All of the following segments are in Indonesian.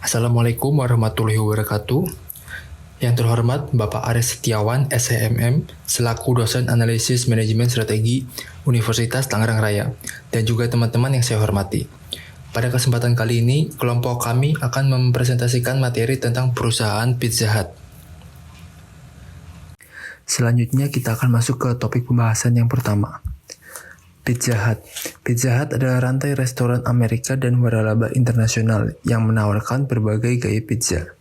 Assalamualaikum warahmatullahi wabarakatuh. Yang terhormat Bapak Ares Setiawan, SHMM, selaku dosen analisis manajemen strategi Universitas Tangerang Raya, dan juga teman-teman yang saya hormati. Pada kesempatan kali ini, kelompok kami akan mempresentasikan materi tentang perusahaan Pizza Hut. Selanjutnya kita akan masuk ke topik pembahasan yang pertama. Pizza Hut. Pizza Hut adalah rantai restoran Amerika dan waralaba internasional yang menawarkan berbagai gaya pizza.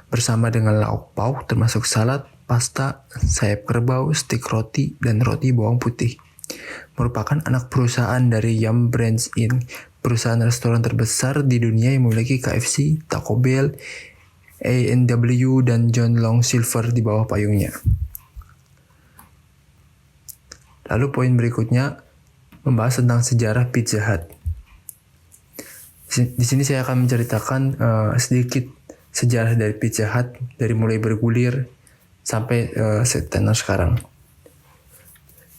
Bersama dengan lauk pauk termasuk salad, pasta, sayap kerbau, stik roti, dan roti bawang putih. Merupakan anak perusahaan dari Yum Brands Inc., perusahaan restoran terbesar di dunia yang memiliki KFC, Taco Bell, A&W, dan John Long Silver di bawah payungnya. Lalu poin berikutnya membahas tentang sejarah Pizza Hut. Di sini saya akan menceritakan sedikit sejarah dari Pizza Hut dari mulai bergulir sampai tenar sekarang.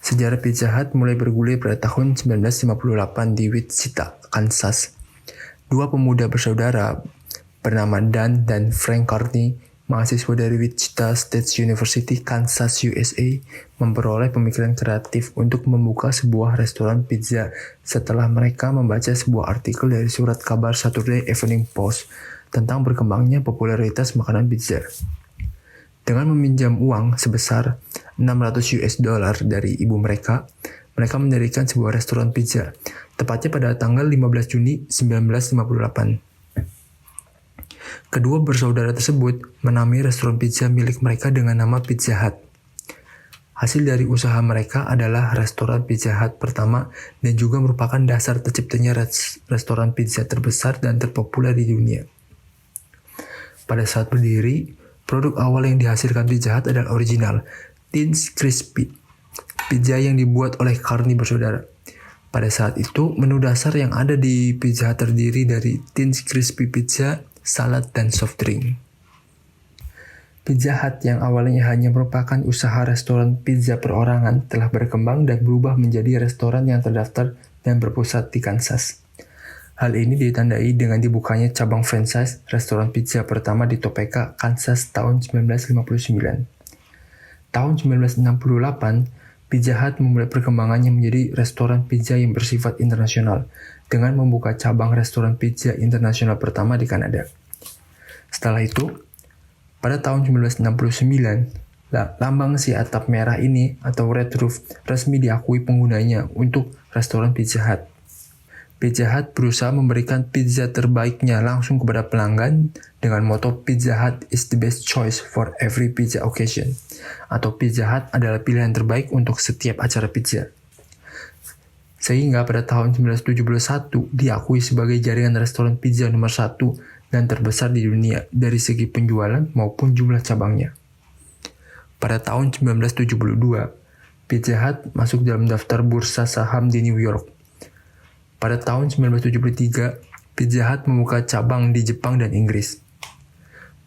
Sejarah Pizza Hut mulai bergulir pada tahun 1958 di Wichita, Kansas. Dua pemuda bersaudara bernama Dan dan Frank Carney, mahasiswa dari Wichita State University, Kansas, USA, memperoleh pemikiran kreatif untuk membuka sebuah restoran pizza setelah mereka membaca sebuah artikel dari surat kabar Saturday Evening Post tentang berkembangnya popularitas makanan pizza. Dengan meminjam uang sebesar $600 dari ibu mereka, mereka mendirikan sebuah restoran pizza, tepatnya pada tanggal 15 Juni 1958. Kedua bersaudara tersebut menamai restoran pizza milik mereka dengan nama Pizza Hut. Hasil dari usaha mereka adalah restoran Pizza Hut pertama dan juga merupakan dasar terciptanya restoran pizza terbesar dan terpopuler di dunia. Pada saat berdiri, produk awal yang dihasilkan Pizza Hut adalah original, Thin's Crispy, pizza yang dibuat oleh Carney bersaudara. Pada saat itu, menu dasar yang ada di Pizza Hut terdiri dari Thin's Crispy Pizza, salad, dan soft drink. Pizza Hut yang awalnya hanya merupakan usaha restoran pizza perorangan telah berkembang dan berubah menjadi restoran yang terdaftar dan berpusat di Kansas. Hal ini ditandai dengan dibukanya cabang franchise restoran pizza pertama di Topeka, Kansas tahun 1959. Tahun 1968, Pizza Hut memulai perkembangannya menjadi restoran pizza yang bersifat internasional dengan membuka cabang restoran pizza internasional pertama di Kanada. Setelah itu, pada tahun 1969, lambang si atap merah ini atau red roof resmi diakui penggunanya untuk restoran Pizza Hut. Pizza Hut berusaha memberikan pizza terbaiknya langsung kepada pelanggan dengan moto Pizza Hut is the best choice for every pizza occasion, atau Pizza Hut adalah pilihan terbaik untuk setiap acara pizza. Sehingga pada tahun 1971 diakui sebagai jaringan restoran pizza nomor 1 dan terbesar di dunia dari segi penjualan maupun jumlah cabangnya. Pada tahun 1972, Pizza Hut masuk dalam daftar bursa saham di New York. Pada tahun 1973, Pizza Hut membuka cabang di Jepang dan Inggris.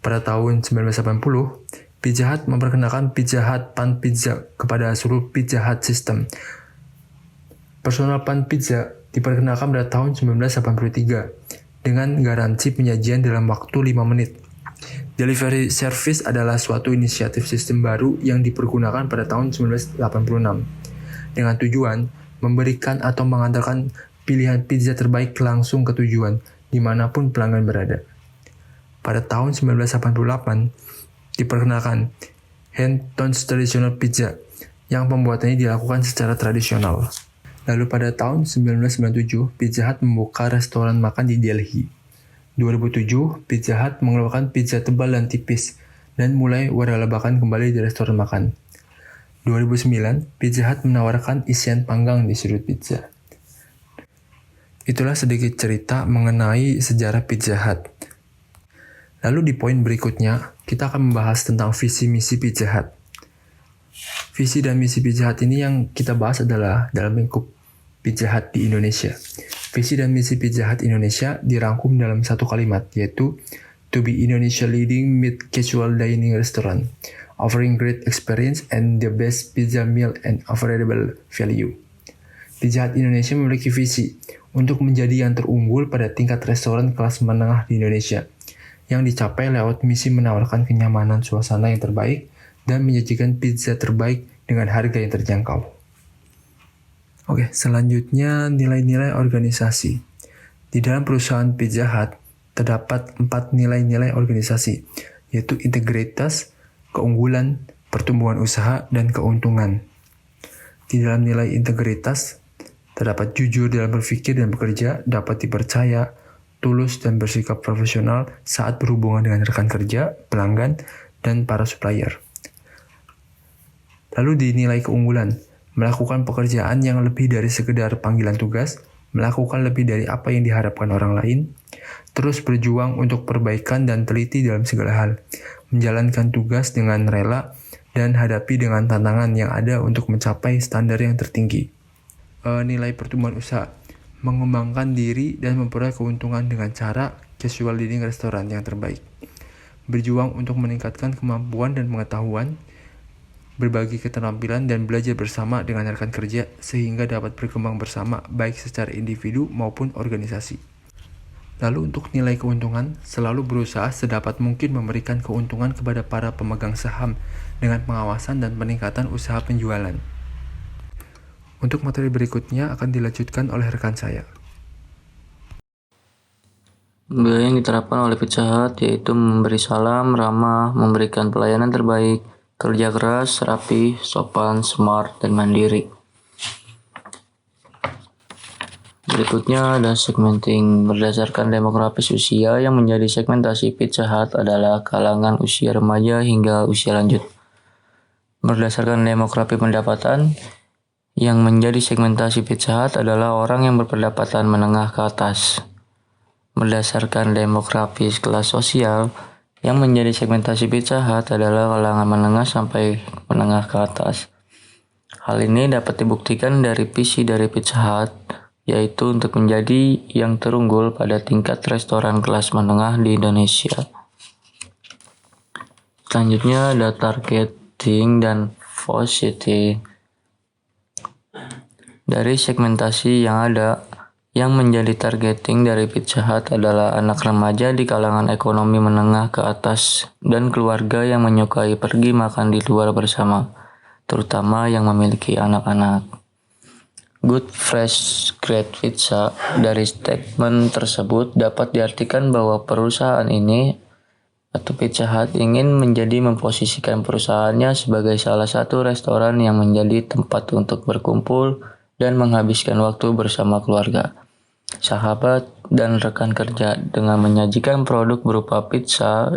Pada tahun 1980, Pizza Hut memperkenalkan Pizza Hut Pan Pizza kepada seluruh Pizza Hut System. Personal Pan Pizza diperkenalkan pada tahun 1983 dengan garansi penyajian dalam waktu 5 menit. Delivery service adalah suatu inisiatif sistem baru yang dipergunakan pada tahun 1986 dengan tujuan memberikan atau mengantarkan pilihan pizza terbaik langsung ke tujuan dimanapun pelanggan berada. Pada tahun 1988 diperkenalkan Hampton's Traditional Pizza yang pembuatannya dilakukan secara tradisional. Lalu pada tahun 1997, Pizza Hut membuka restoran makan di Delhi. 2007, Pizza Hut mengeluarkan pizza tebal dan tipis dan mulai waralabakan kembali di restoran makan. 2009, Pizza Hut menawarkan isian panggang di sudut pizza. Itulah sedikit cerita mengenai sejarah Pizza Hut. Lalu di poin berikutnya, kita akan membahas tentang visi misi Pizza Hut. Visi dan misi Pizza Hut ini yang kita bahas adalah dalam lingkup Pizza Hut di Indonesia. Visi dan misi Pizza Hut Indonesia dirangkum dalam satu kalimat, yaitu to be Indonesia leading mid-casual dining restaurant, offering great experience and the best pizza meal and affordable value. Pizza Hut Indonesia memiliki visi untuk menjadi yang terunggul pada tingkat restoran kelas menengah di Indonesia, yang dicapai lewat misi menawarkan kenyamanan suasana yang terbaik dan menyajikan pizza terbaik dengan harga yang terjangkau. Oke, selanjutnya nilai-nilai organisasi. Di dalam perusahaan Pizza Hut, terdapat 4 nilai-nilai organisasi, yaitu integritas, keunggulan, pertumbuhan usaha, dan keuntungan. Di dalam nilai integritas, terdapat jujur dalam berpikir dan bekerja, dapat dipercaya, tulus dan bersikap profesional saat berhubungan dengan rekan kerja, pelanggan, dan para supplier. Lalu di nilai keunggulan, melakukan pekerjaan yang lebih dari sekedar panggilan tugas, melakukan lebih dari apa yang diharapkan orang lain, terus berjuang untuk perbaikan dan teliti dalam segala hal, menjalankan tugas dengan rela, dan hadapi dengan tantangan yang ada untuk mencapai standar yang tertinggi. Nilai pertumbuhan usaha, mengembangkan diri dan memperoleh keuntungan dengan cara casual dining restoran yang terbaik. Berjuang untuk meningkatkan kemampuan dan pengetahuan, berbagi keterampilan dan belajar bersama dengan rekan kerja sehingga dapat berkembang bersama baik secara individu maupun organisasi. Lalu untuk nilai keuntungan, selalu berusaha sedapat mungkin memberikan keuntungan kepada para pemegang saham dengan pengawasan dan peningkatan usaha penjualan. Untuk materi berikutnya akan dilanjutkan oleh rekan saya. Budaya yang diterapkan oleh Pizza Hut yaitu memberi salam, ramah, memberikan pelayanan terbaik, kerja keras, rapi, sopan, smart, dan mandiri. Berikutnya ada segmenting. Berdasarkan demografis usia, yang menjadi segmentasi Pizza Hut adalah kalangan usia remaja hingga usia lanjut. Berdasarkan demografi pendapatan, yang menjadi segmentasi Pizza Hut adalah orang yang berpendapatan menengah ke atas. Berdasarkan demografis kelas sosial, yang menjadi segmentasi Pizza Hut adalah kalangan menengah sampai menengah ke atas. Hal ini dapat dibuktikan dari visi dari Pizza Hut, yaitu untuk menjadi yang terunggul pada tingkat restoran kelas menengah di Indonesia. Selanjutnya ada targeting dan positioning. Dari segmentasi yang ada, yang menjadi targeting dari Pizza Hut adalah anak remaja di kalangan ekonomi menengah ke atas dan keluarga yang menyukai pergi makan di luar bersama, terutama yang memiliki anak-anak. Good Fresh Great Pizza. Dari statement tersebut dapat diartikan bahwa perusahaan ini atau Pizza Hut ingin memposisikan perusahaannya sebagai salah satu restoran yang menjadi tempat untuk berkumpul dan menghabiskan waktu bersama keluarga, sahabat, dan rekan kerja dengan menyajikan produk berupa pizza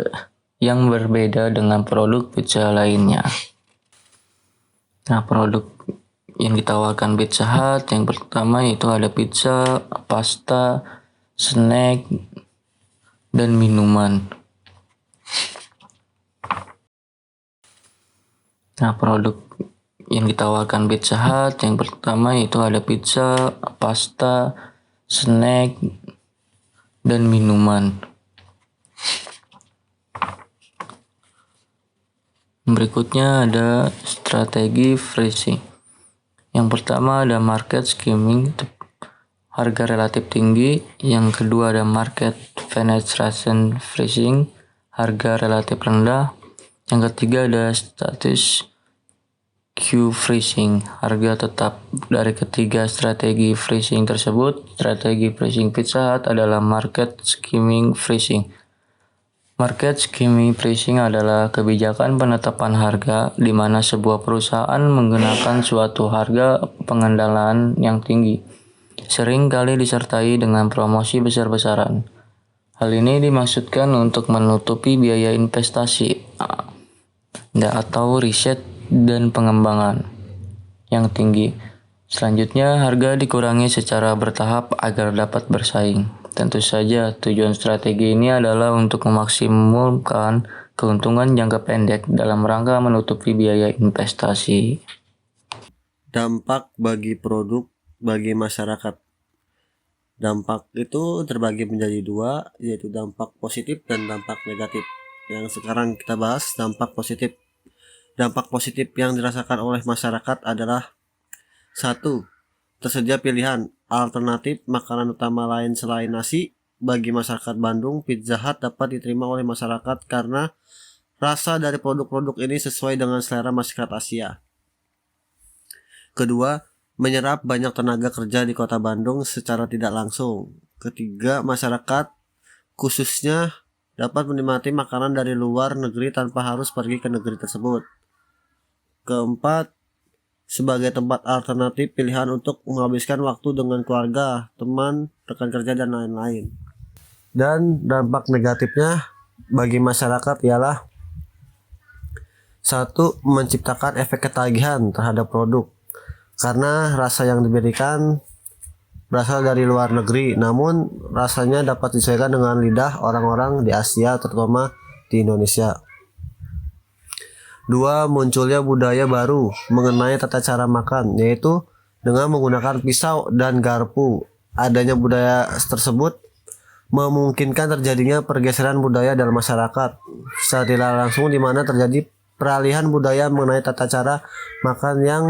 yang berbeda dengan produk pizza lainnya. Nah, produk yang ditawarkan Pizza Hut yang pertama yaitu ada pizza, pasta, snack, dan minuman. Nah, produk yang ditawarkan Pizza Hut yang pertama yaitu ada pizza, pasta, snack, dan minuman. Berikutnya ada strategi pricing. Yang pertama ada market skimming, harga relatif tinggi. Yang kedua ada market penetration pricing, harga relatif rendah. Yang ketiga ada status queue pricing, harga tetap. Dari ketiga strategi pricing tersebut, strategi pricing Pizza Hut adalah market skimming pricing. Market skimming pricing adalah kebijakan penetapan harga di mana sebuah perusahaan menggunakan suatu harga pengenalan yang tinggi, sering kali disertai dengan promosi besar-besaran. Hal ini dimaksudkan untuk menutupi biaya investasi atau riset dan pengembangan yang tinggi. Selanjutnya, harga dikurangi secara bertahap agar dapat bersaing. Tentu saja, tujuan strategi ini adalah untuk memaksimalkan keuntungan jangka pendek dalam rangka menutupi biaya investasi. Dampak bagi produk bagi masyarakat. Dampak itu terbagi menjadi dua, yaitu dampak positif dan dampak negatif. Yang sekarang kita bahas dampak positif. Dampak positif yang dirasakan oleh masyarakat adalah 1. Tersedia pilihan alternatif makanan utama lain selain nasi. bagi masyarakat Bandung, Pizza Hut dapat diterima oleh masyarakat karena rasa dari produk-produk ini sesuai dengan selera masyarakat Asia. Kedua, menyerap banyak tenaga kerja di kota Bandung secara tidak langsung. Ketiga, masyarakat khususnya dapat menikmati makanan dari luar negeri tanpa harus pergi ke negeri tersebut. Keempat, sebagai tempat alternatif pilihan untuk menghabiskan waktu dengan keluarga, teman, rekan kerja, dan lain-lain. Dan dampak negatifnya bagi masyarakat ialah 1. Menciptakan efek ketagihan terhadap produk karena rasa yang diberikan berasal dari luar negeri, namun rasanya dapat disesuaikan dengan lidah orang-orang di Asia, terutama di Indonesia. 2. Munculnya budaya baru mengenai tata cara makan, yaitu dengan menggunakan pisau dan garpu. Adanya budaya tersebut memungkinkan terjadinya pergeseran budaya dalam masyarakat secara tidak langsung, di mana terjadi peralihan budaya mengenai tata cara makan yang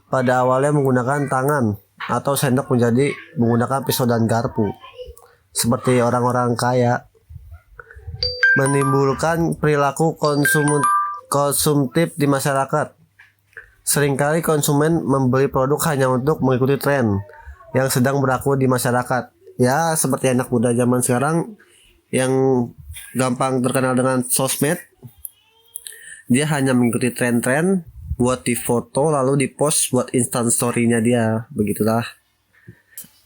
pada awalnya menggunakan tangan atau sendok menjadi menggunakan pisau dan garpu. Seperti orang-orang kaya. Menimbulkan perilaku konsumtif di masyarakat. Seringkali konsumen membeli produk hanya untuk mengikuti tren yang sedang berlaku di masyarakat. Ya, seperti anak muda zaman sekarang yang gampang terkenal dengan sosmed. Dia hanya mengikuti tren-tren buat di foto lalu di post buat instant story-nya dia, begitulah.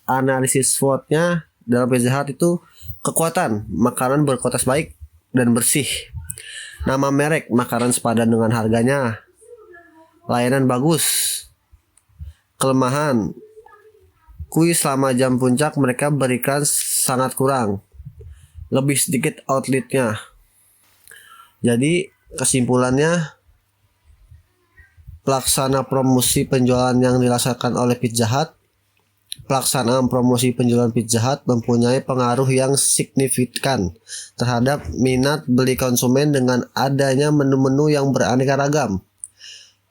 Analisis SWOT-nya dalam Pizza Hut itu kekuatan, makanan berkualitas baik dan bersih. Nama merek, makanan sepadan dengan harganya. Layanan bagus. Kelemahan, kuis selama jam puncak mereka berikan sangat kurang. Lebih sedikit outletnya. Jadi kesimpulannya, pelaksana promosi penjualan yang dilaksanakan oleh Pizza Hut. Pelaksanaan promosi penjualan Pizza Hut mempunyai pengaruh yang signifikan terhadap minat beli konsumen dengan adanya menu-menu yang beraneka ragam,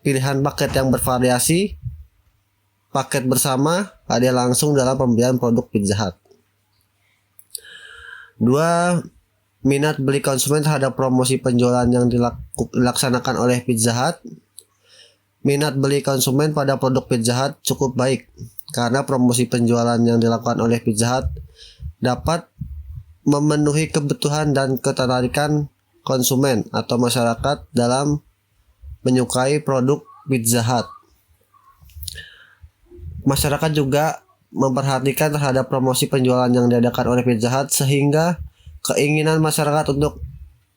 pilihan paket yang bervariasi, paket bersama, hadiah langsung dalam pembelian produk Pizza Hut. 2. Minat beli konsumen terhadap promosi penjualan yang dilaksanakan oleh Pizza Hut. Minat beli konsumen pada produk Pizza Hut cukup baik karena promosi penjualan yang dilakukan oleh Pizza Hut dapat memenuhi kebutuhan dan ketertarikan konsumen atau masyarakat dalam menyukai produk Pizza Hut. Masyarakat juga memperhatikan terhadap promosi penjualan yang diadakan oleh Pizza Hut sehingga keinginan masyarakat untuk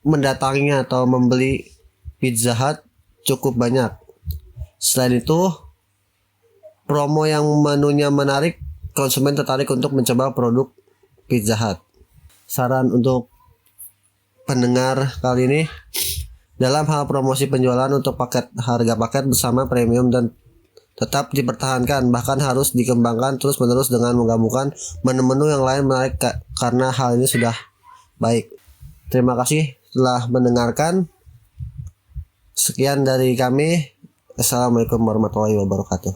mendatanginya atau membeli Pizza Hut cukup banyak. Selain itu, promo yang menunya menarik, konsumen tertarik untuk mencoba produk Pizza Hut. Saran untuk pendengar kali ini, dalam hal promosi penjualan untuk harga paket bersama premium dan tetap dipertahankan, bahkan harus dikembangkan terus-menerus dengan menggabungkan menu-menu yang lain menarik karena hal ini sudah baik. Terima kasih telah mendengarkan. Sekian dari kami. Assalamualaikum warahmatullahi wabarakatuh.